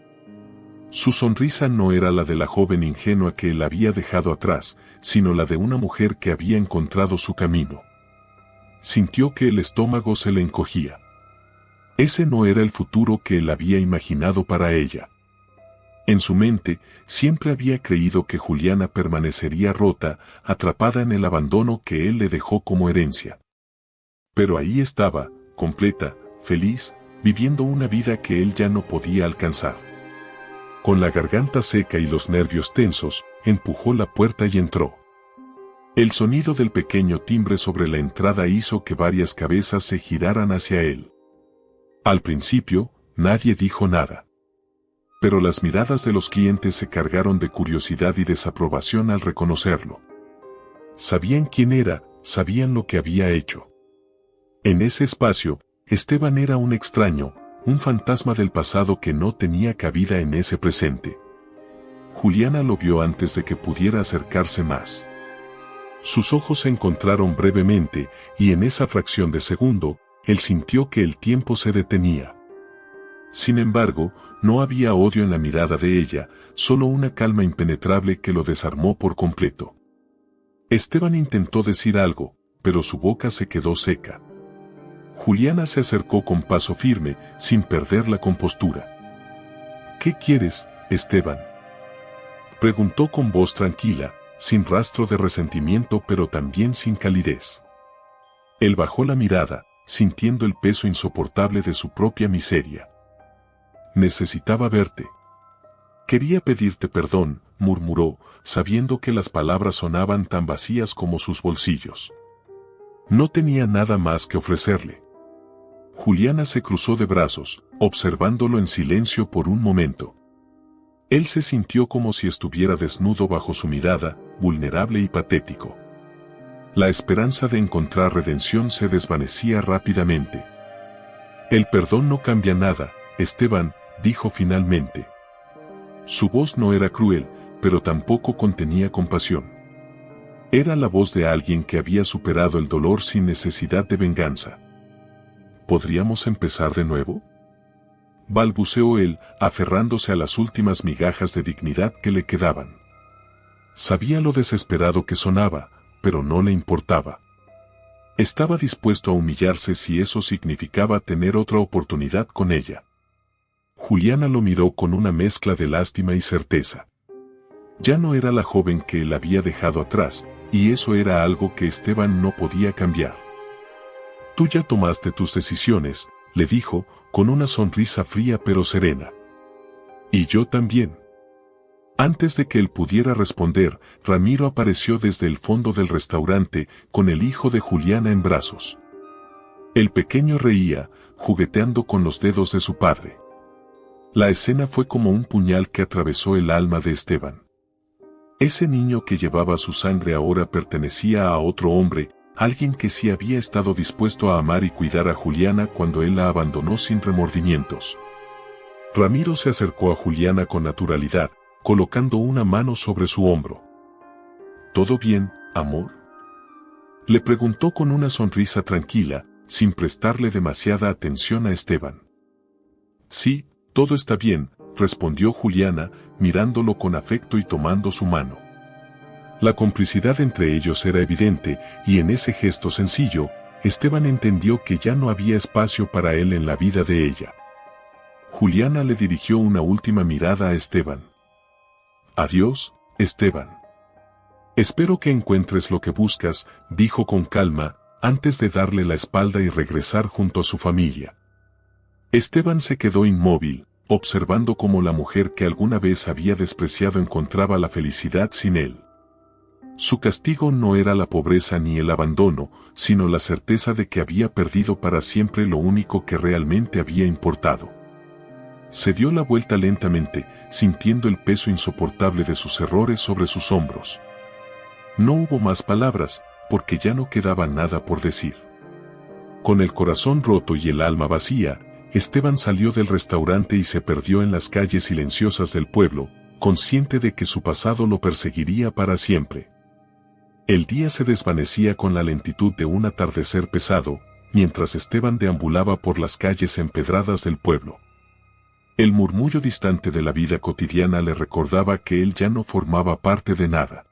Su sonrisa no era la de la joven ingenua que él había dejado atrás, sino la de una mujer que había encontrado su camino. Sintió que el estómago se le encogía. Ese no era el futuro que él había imaginado para ella. En su mente, siempre había creído que Juliana permanecería rota, atrapada en el abandono que él le dejó como herencia. Pero ahí estaba, completa, feliz, viviendo una vida que él ya no podía alcanzar. Con la garganta seca y los nervios tensos, empujó la puerta y entró. El sonido del pequeño timbre sobre la entrada hizo que varias cabezas se giraran hacia él. Al principio, nadie dijo nada. Pero las miradas de los clientes se cargaron de curiosidad y desaprobación al reconocerlo. Sabían quién era, sabían lo que había hecho. En ese espacio, Esteban era un extraño, un fantasma del pasado que no tenía cabida en ese presente. Juliana lo vio antes de que pudiera acercarse más. Sus ojos se encontraron brevemente, y en esa fracción de segundo, él sintió que el tiempo se detenía. Sin embargo, no había odio en la mirada de ella, solo una calma impenetrable que lo desarmó por completo. Esteban intentó decir algo, pero su boca se quedó seca. Juliana se acercó con paso firme, sin perder la compostura. «¿Qué quieres, Esteban?», preguntó con voz tranquila, sin rastro de resentimiento pero también sin calidez. Él bajó la mirada, sintiendo el peso insoportable de su propia miseria. «Necesitaba verte. Quería pedirte perdón», murmuró, sabiendo que las palabras sonaban tan vacías como sus bolsillos. No tenía nada más que ofrecerle. Juliana se cruzó de brazos, observándolo en silencio por un momento. Él se sintió como si estuviera desnudo bajo su mirada, vulnerable y patético. La esperanza de encontrar redención se desvanecía rápidamente. «El perdón no cambia nada, Esteban», dijo finalmente. Su voz no era cruel, pero tampoco contenía compasión. Era la voz de alguien que había superado el dolor sin necesidad de venganza. ¿Podríamos empezar de nuevo?, balbuceó él, aferrándose a las últimas migajas de dignidad que le quedaban. Sabía lo desesperado que sonaba, pero no le importaba. Estaba dispuesto a humillarse si eso significaba tener otra oportunidad con ella. Juliana lo miró con una mezcla de lástima y certeza. Ya no era la joven que él había dejado atrás, y eso era algo que Esteban no podía cambiar. Tú ya tomaste tus decisiones, le dijo, con una sonrisa fría pero serena. Y yo también. Antes de que él pudiera responder, Ramiro apareció desde el fondo del restaurante, con el hijo de Juliana en brazos. El pequeño reía, jugueteando con los dedos de su padre. La escena fue como un puñal que atravesó el alma de Esteban. Ese niño que llevaba su sangre ahora pertenecía a otro hombre, alguien que sí había estado dispuesto a amar y cuidar a Juliana cuando él la abandonó sin remordimientos. Ramiro se acercó a Juliana con naturalidad, colocando una mano sobre su hombro. ¿Todo bien, amor?, le preguntó con una sonrisa tranquila, sin prestarle demasiada atención a Esteban. Sí, todo está bien, respondió Juliana, mirándolo con afecto y tomando su mano. La complicidad entre ellos era evidente, y en ese gesto sencillo, Esteban entendió que ya no había espacio para él en la vida de ella. Juliana le dirigió una última mirada a Esteban. Adiós, Esteban. Espero que encuentres lo que buscas, dijo con calma, antes de darle la espalda y regresar junto a su familia. Esteban se quedó inmóvil, observando cómo la mujer que alguna vez había despreciado encontraba la felicidad sin él. Su castigo no era la pobreza ni el abandono, sino la certeza de que había perdido para siempre lo único que realmente había importado. Se dio la vuelta lentamente, sintiendo el peso insoportable de sus errores sobre sus hombros. No hubo más palabras, porque ya no quedaba nada por decir. Con el corazón roto y el alma vacía, Esteban salió del restaurante y se perdió en las calles silenciosas del pueblo, consciente de que su pasado lo perseguiría para siempre. El día se desvanecía con la lentitud de un atardecer pesado, mientras Esteban deambulaba por las calles empedradas del pueblo. El murmullo distante de la vida cotidiana le recordaba que él ya no formaba parte de nada.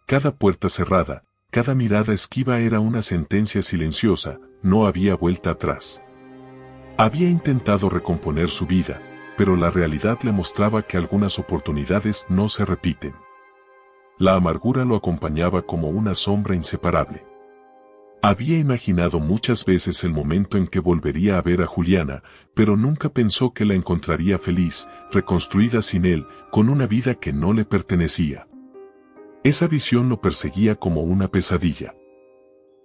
Cada puerta cerrada, cada mirada esquiva era una sentencia silenciosa, no había vuelta atrás. Había intentado recomponer su vida, pero la realidad le mostraba que algunas oportunidades no se repiten. La amargura lo acompañaba como una sombra inseparable. Había imaginado muchas veces el momento en que volvería a ver a Juliana, pero nunca pensó que la encontraría feliz, reconstruida sin él, con una vida que no le pertenecía. Esa visión lo perseguía como una pesadilla.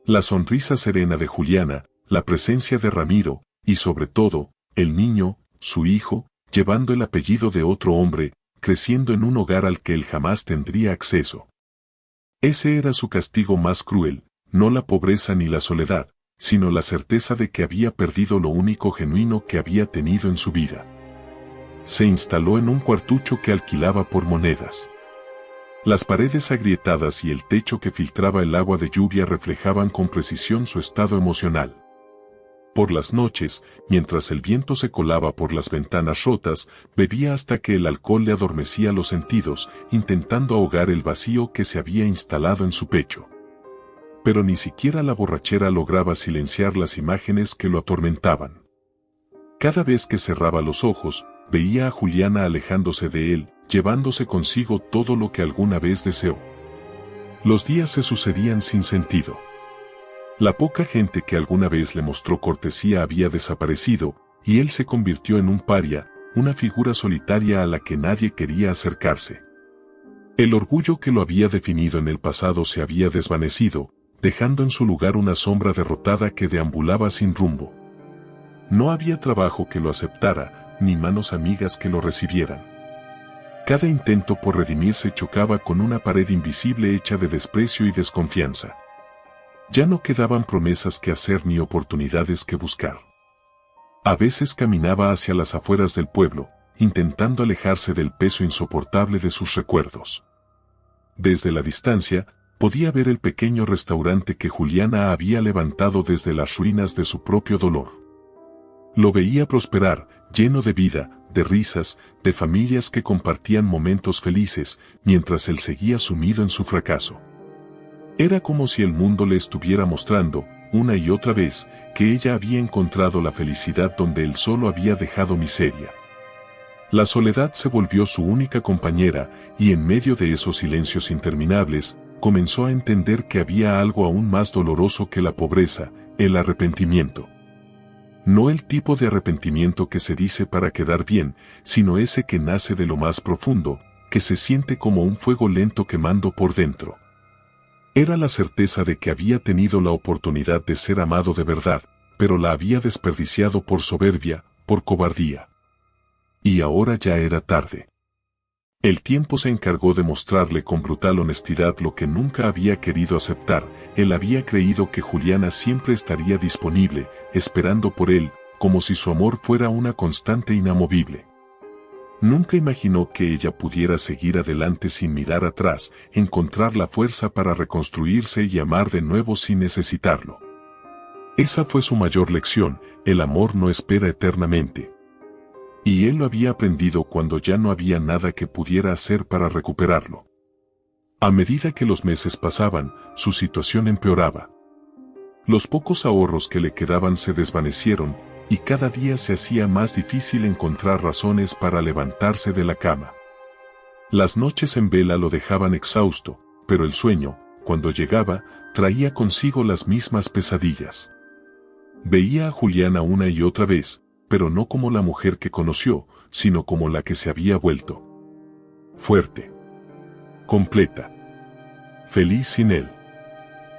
La sonrisa serena de Juliana, la presencia de Ramiro, y sobre todo, el niño, su hijo, llevando el apellido de otro hombre, creciendo en un hogar al que él jamás tendría acceso. Ese era su castigo más cruel, no la pobreza ni la soledad, sino la certeza de que había perdido lo único genuino que había tenido en su vida. Se instaló en un cuartucho que alquilaba por monedas. Las paredes agrietadas y el techo que filtraba el agua de lluvia reflejaban con precisión su estado emocional. Por las noches, mientras el viento se colaba por las ventanas rotas, bebía hasta que el alcohol le adormecía los sentidos, intentando ahogar el vacío que se había instalado en su pecho. Pero ni siquiera la borrachera lograba silenciar las imágenes que lo atormentaban. Cada vez que cerraba los ojos, veía a Juliana alejándose de él, llevándose consigo todo lo que alguna vez deseó. Los días se sucedían sin sentido. La poca gente que alguna vez le mostró cortesía había desaparecido, y él se convirtió en un paria, una figura solitaria a la que nadie quería acercarse. El orgullo que lo había definido en el pasado se había desvanecido, dejando en su lugar una sombra derrotada que deambulaba sin rumbo. No había trabajo que lo aceptara, ni manos amigas que lo recibieran. Cada intento por redimirse chocaba con una pared invisible hecha de desprecio y desconfianza. Ya no quedaban promesas que hacer ni oportunidades que buscar. A veces caminaba hacia las afueras del pueblo, intentando alejarse del peso insoportable de sus recuerdos. Desde la distancia, podía ver el pequeño restaurante que Juliana había levantado desde las ruinas de su propio dolor. Lo veía prosperar, lleno de vida, de risas, de familias que compartían momentos felices, mientras él seguía sumido en su fracaso. Era como si el mundo le estuviera mostrando, una y otra vez, que ella había encontrado la felicidad donde él solo había dejado miseria. La soledad se volvió su única compañera, y en medio de esos silencios interminables, comenzó a entender que había algo aún más doloroso que la pobreza, el arrepentimiento. No el tipo de arrepentimiento que se dice para quedar bien, sino ese que nace de lo más profundo, que se siente como un fuego lento quemando por dentro. Era la certeza de que había tenido la oportunidad de ser amado de verdad, pero la había desperdiciado por soberbia, por cobardía. Y ahora ya era tarde. El tiempo se encargó de mostrarle con brutal honestidad lo que nunca había querido aceptar. Él había creído que Juliana siempre estaría disponible, esperando por él, como si su amor fuera una constante inamovible. Nunca imaginó que ella pudiera seguir adelante sin mirar atrás, encontrar la fuerza para reconstruirse y amar de nuevo sin necesitarlo. Esa fue su mayor lección: el amor no espera eternamente. Y él lo había aprendido cuando ya no había nada que pudiera hacer para recuperarlo. A medida que los meses pasaban, su situación empeoraba. Los pocos ahorros que le quedaban se desvanecieron, y cada día se hacía más difícil encontrar razones para levantarse de la cama. Las noches en vela lo dejaban exhausto, pero el sueño, cuando llegaba, traía consigo las mismas pesadillas. Veía a Juliana una y otra vez, pero no como la mujer que conoció, sino como la que se había vuelto. Fuerte. Completa. Feliz sin él.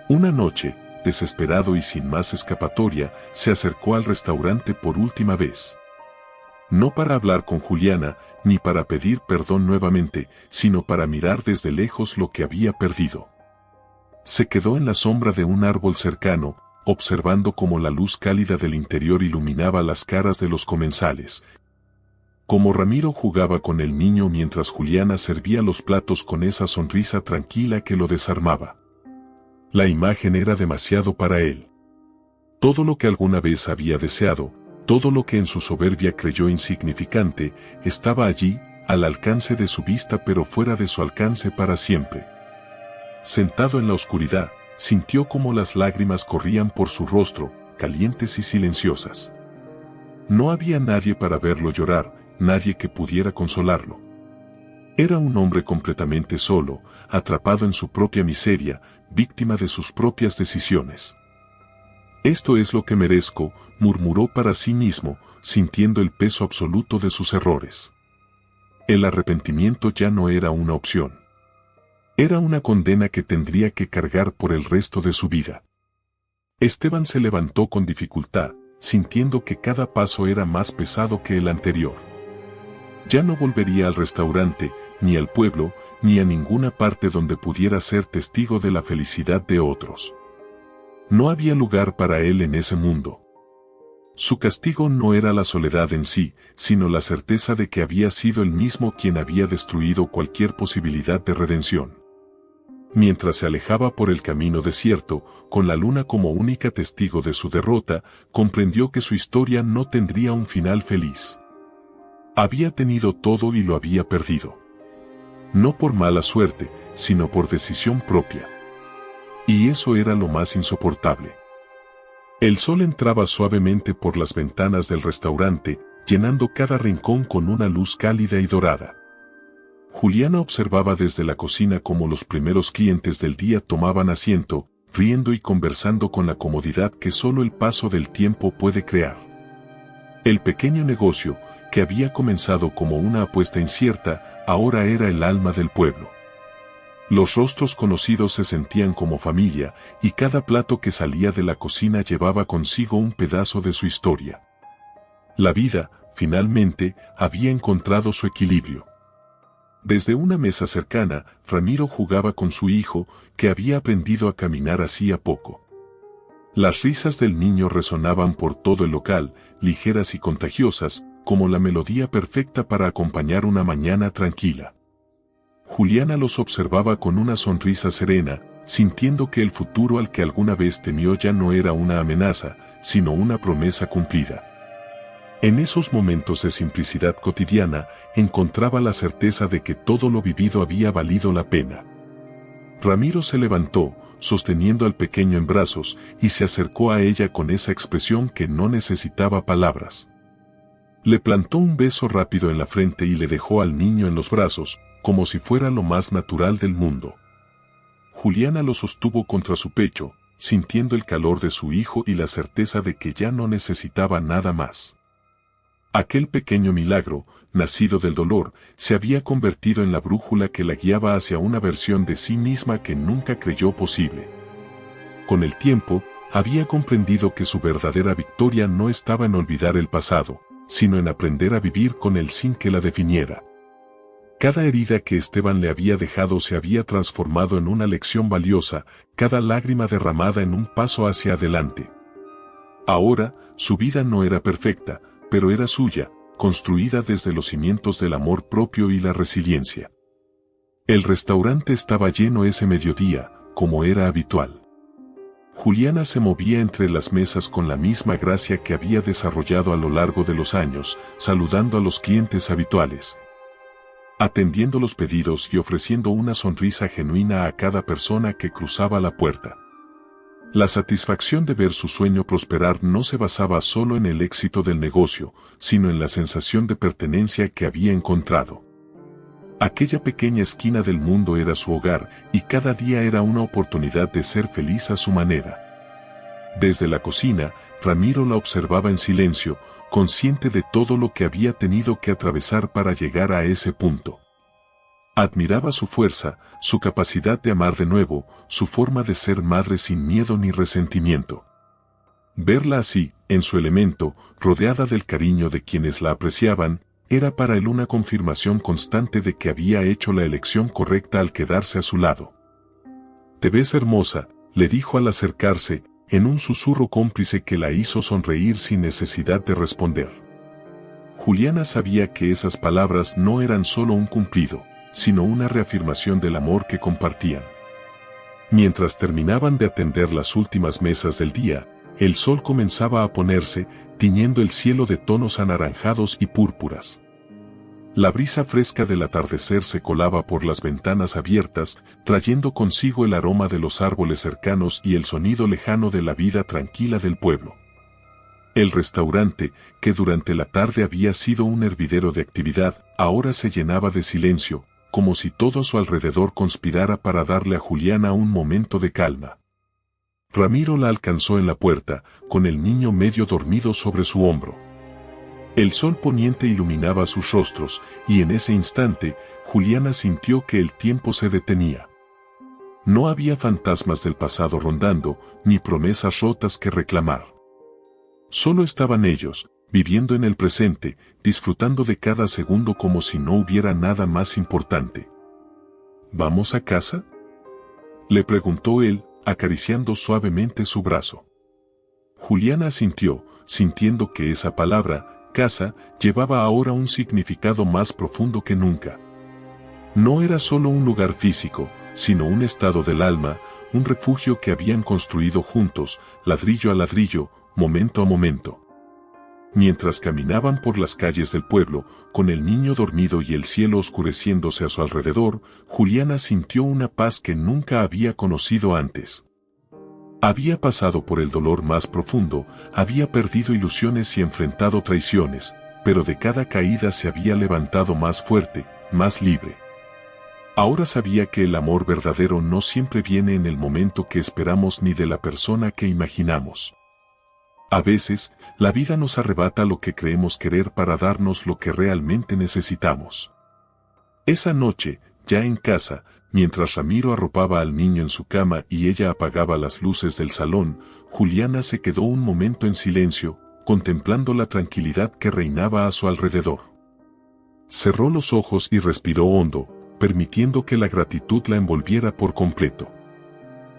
Una noche, desesperado y sin más escapatoria, se acercó al restaurante por última vez. No para hablar con Juliana, ni para pedir perdón nuevamente, sino para mirar desde lejos lo que había perdido. Se quedó en la sombra de un árbol cercano, observando cómo la luz cálida del interior iluminaba las caras de los comensales. Como Ramiro jugaba con el niño mientras Juliana servía los platos con esa sonrisa tranquila que lo desarmaba. La imagen era demasiado para él. Todo lo que alguna vez había deseado, todo lo que en su soberbia creyó insignificante, estaba allí, al alcance de su vista pero fuera de su alcance para siempre. Sentado en la oscuridad, sintió como las lágrimas corrían por su rostro, calientes y silenciosas. No había nadie para verlo llorar, nadie que pudiera consolarlo. Era un hombre completamente solo, atrapado en su propia miseria, víctima de sus propias decisiones. «Esto es lo que merezco», murmuró para sí mismo, sintiendo el peso absoluto de sus errores. El arrepentimiento ya no era una opción. Era una condena que tendría que cargar por el resto de su vida. Esteban se levantó con dificultad, sintiendo que cada paso era más pesado que el anterior. Ya no volvería al restaurante, ni al pueblo, ni a ninguna parte donde pudiera ser testigo de la felicidad de otros. No había lugar para él en ese mundo. Su castigo no era la soledad en sí, sino la certeza de que había sido él mismo quien había destruido cualquier posibilidad de redención. Mientras se alejaba por el camino desierto, con la luna como única testigo de su derrota, comprendió que su historia no tendría un final feliz. Había tenido todo y lo había perdido. No por mala suerte, sino por decisión propia. Y eso era lo más insoportable. El sol entraba suavemente por las ventanas del restaurante, llenando cada rincón con una luz cálida y dorada. Juliana observaba desde la cocina cómo los primeros clientes del día tomaban asiento, riendo y conversando con la comodidad que solo el paso del tiempo puede crear. El pequeño negocio, que había comenzado como una apuesta incierta, ahora era el alma del pueblo. Los rostros conocidos se sentían como familia, y cada plato que salía de la cocina llevaba consigo un pedazo de su historia. La vida, finalmente, había encontrado su equilibrio. Desde una mesa cercana, Ramiro jugaba con su hijo, que había aprendido a caminar hacía poco. Las risas del niño resonaban por todo el local, ligeras y contagiosas, como la melodía perfecta para acompañar una mañana tranquila. Juliana los observaba con una sonrisa serena, sintiendo que el futuro al que alguna vez temió ya no era una amenaza, sino una promesa cumplida. En esos momentos de simplicidad cotidiana, encontraba la certeza de que todo lo vivido había valido la pena. Ramiro se levantó, sosteniendo al pequeño en brazos, y se acercó a ella con esa expresión que no necesitaba palabras. Le plantó un beso rápido en la frente y le dejó al niño en los brazos, como si fuera lo más natural del mundo. Juliana lo sostuvo contra su pecho, sintiendo el calor de su hijo y la certeza de que ya no necesitaba nada más. Aquel pequeño milagro, nacido del dolor, se había convertido en la brújula que la guiaba hacia una versión de sí misma que nunca creyó posible. Con el tiempo, había comprendido que su verdadera victoria no estaba en olvidar el pasado, sino en aprender a vivir con él sin que la definiera. Cada herida que Esteban le había dejado se había transformado en una lección valiosa, cada lágrima derramada en un paso hacia adelante. Ahora, su vida no era perfecta, pero era suya, construida desde los cimientos del amor propio y la resiliencia. El restaurante estaba lleno ese mediodía, como era habitual. Juliana se movía entre las mesas con la misma gracia que había desarrollado a lo largo de los años, saludando a los clientes habituales, atendiendo los pedidos y ofreciendo una sonrisa genuina a cada persona que cruzaba la puerta. La satisfacción de ver su sueño prosperar no se basaba solo en el éxito del negocio, sino en la sensación de pertenencia que había encontrado. Aquella pequeña esquina del mundo era su hogar, y cada día era una oportunidad de ser feliz a su manera. Desde la cocina, Ramiro la observaba en silencio, consciente de todo lo que había tenido que atravesar para llegar a ese punto. Admiraba su fuerza, su capacidad de amar de nuevo, su forma de ser madre sin miedo ni resentimiento. Verla así, en su elemento, rodeada del cariño de quienes la apreciaban, era para él una confirmación constante de que había hecho la elección correcta al quedarse a su lado. «Te ves hermosa», le dijo al acercarse, en un susurro cómplice que la hizo sonreír sin necesidad de responder. Juliana sabía que esas palabras no eran solo un cumplido, sino una reafirmación del amor que compartían. Mientras terminaban de atender las últimas mesas del día, el sol comenzaba a ponerse, tiñendo el cielo de tonos anaranjados y púrpuras. La brisa fresca del atardecer se colaba por las ventanas abiertas, trayendo consigo el aroma de los árboles cercanos y el sonido lejano de la vida tranquila del pueblo. El restaurante, que durante la tarde había sido un hervidero de actividad, ahora se llenaba de silencio, como si todo a su alrededor conspirara para darle a Juliana un momento de calma. Ramiro la alcanzó en la puerta, con el niño medio dormido sobre su hombro. El sol poniente iluminaba sus rostros, y en ese instante, Juliana sintió que el tiempo se detenía. No había fantasmas del pasado rondando, ni promesas rotas que reclamar. Solo estaban ellos, viviendo en el presente, disfrutando de cada segundo como si no hubiera nada más importante. ¿Vamos a casa?, le preguntó él, acariciando suavemente su brazo. Juliana asintió, sintiendo que esa palabra, casa, llevaba ahora un significado más profundo que nunca. No era solo un lugar físico, sino un estado del alma, un refugio que habían construido juntos, ladrillo a ladrillo, momento a momento. Mientras caminaban por las calles del pueblo, con el niño dormido y el cielo oscureciéndose a su alrededor, Juliana sintió una paz que nunca había conocido antes. Había pasado por el dolor más profundo, había perdido ilusiones y enfrentado traiciones, pero de cada caída se había levantado más fuerte, más libre. Ahora sabía que el amor verdadero no siempre viene en el momento que esperamos ni de la persona que imaginamos. A veces, la vida nos arrebata lo que creemos querer para darnos lo que realmente necesitamos. Esa noche, ya en casa, mientras Ramiro arropaba al niño en su cama y ella apagaba las luces del salón, Juliana se quedó un momento en silencio, contemplando la tranquilidad que reinaba a su alrededor. Cerró los ojos y respiró hondo, permitiendo que la gratitud la envolviera por completo.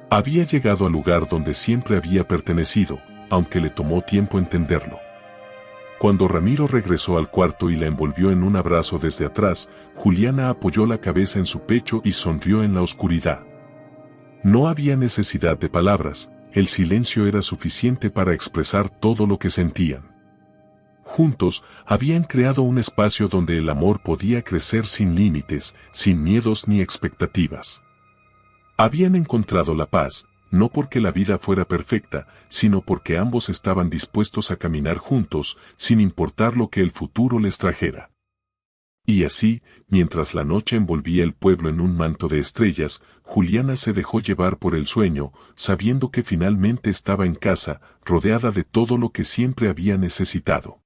Había llegado al lugar donde siempre había pertenecido, aunque le tomó tiempo entenderlo. Cuando Ramiro regresó al cuarto y la envolvió en un abrazo desde atrás, Juliana apoyó la cabeza en su pecho y sonrió en la oscuridad. No había necesidad de palabras, el silencio era suficiente para expresar todo lo que sentían. Juntos, habían creado un espacio donde el amor podía crecer sin límites, sin miedos ni expectativas. Habían encontrado la paz, no porque la vida fuera perfecta, sino porque ambos estaban dispuestos a caminar juntos, sin importar lo que el futuro les trajera. Y así, mientras la noche envolvía el pueblo en un manto de estrellas, Juliana se dejó llevar por el sueño, sabiendo que finalmente estaba en casa, rodeada de todo lo que siempre había necesitado.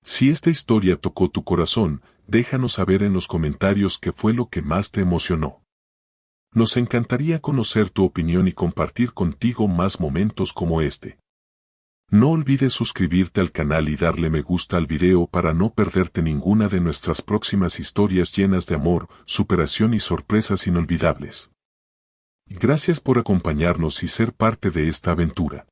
Si esta historia tocó tu corazón, déjanos saber en los comentarios qué fue lo que más te emocionó. Nos encantaría conocer tu opinión y compartir contigo más momentos como este. No olvides suscribirte al canal y darle me gusta al video para no perderte ninguna de nuestras próximas historias llenas de amor, superación y sorpresas inolvidables. Gracias por acompañarnos y ser parte de esta aventura.